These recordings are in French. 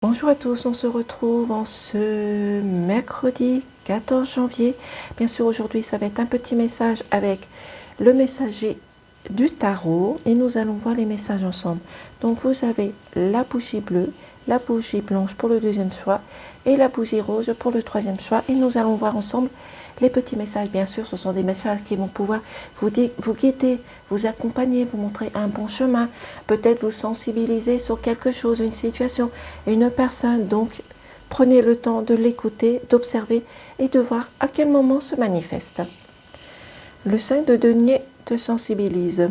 Bonjour à tous, on se retrouve en ce mercredi 14 janvier. Bien sûr, aujourd'hui, ça va être un petit message avec le messager du tarot et nous allons voir les messages ensemble. Donc, vous avez la bougie bleue, la bougie blanche pour le deuxième choix et la bougie rose pour le troisième choix. Et nous allons voir ensemble les petits messages. Bien sûr, ce sont des messages qui vont pouvoir vous guider, vous accompagner, vous montrer un bon chemin, peut-être vous sensibiliser sur quelque chose, une situation, une personne. Donc, prenez le temps de l'écouter, d'observer et de voir à quel moment se manifeste. Le 5 de denier te sensibilise.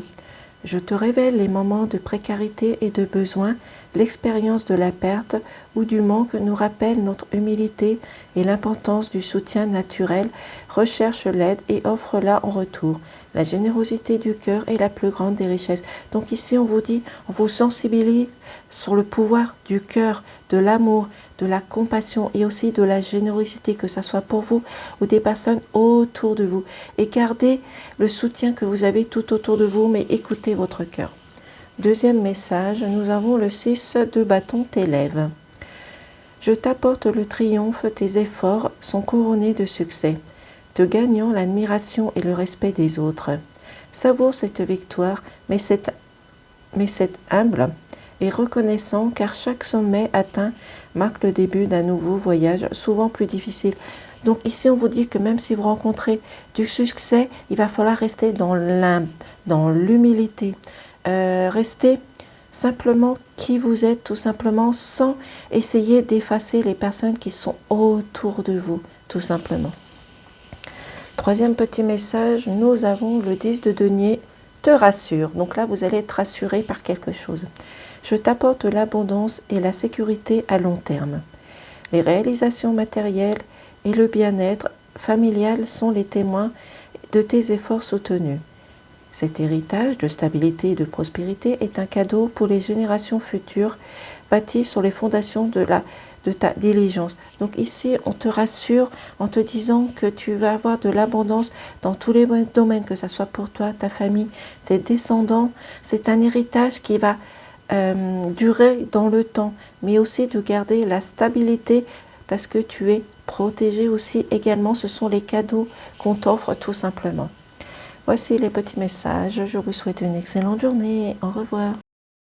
Je te révèle les moments de précarité et de besoin. L'expérience de la perte ou du manque nous rappelle notre humilité et l'importance du soutien naturel. Recherche l'aide et offre-la en retour. La générosité du cœur est la plus grande des richesses. Donc ici, on vous dit, on vous sensibilise sur le pouvoir du cœur, de l'amour, de la compassion et aussi de la générosité, que ce soit pour vous ou des personnes autour de vous. Et gardez le soutien que vous avez tout autour de vous, mais écoutez votre cœur. Deuxième message, nous avons le 6 de bâton t'élève. Je t'apporte le triomphe, tes efforts sont couronnés de succès, te gagnant l'admiration et le respect des autres. Savoure cette victoire, mais c'est humble et reconnaissant, car chaque sommet atteint marque le début d'un nouveau voyage, souvent plus difficile. Donc ici, on vous dit que même si vous rencontrez du succès, il va falloir rester dans l'humilité. Restez simplement qui vous êtes, tout simplement, sans essayer d'effacer les personnes qui sont autour de vous, tout simplement. Troisième petit message, nous avons le 10 de denier, te rassure. Donc là, vous allez être rassuré par quelque chose. Je t'apporte l'abondance et la sécurité à long terme. Les réalisations matérielles et le bien-être familial sont les témoins de tes efforts soutenus. Cet héritage de stabilité et de prospérité est un cadeau pour les générations futures, bâti sur les fondations de ta diligence. Donc ici, on te rassure en te disant que tu vas avoir de l'abondance dans tous les domaines, que ce soit pour toi, ta famille, tes descendants. C'est un héritage qui va durer dans le temps, mais aussi de garder la stabilité parce que tu es protégé aussi également. Ce sont les cadeaux qu'on t'offre tout simplement. Voici les petits messages. Je vous souhaite une excellente journée. Au revoir.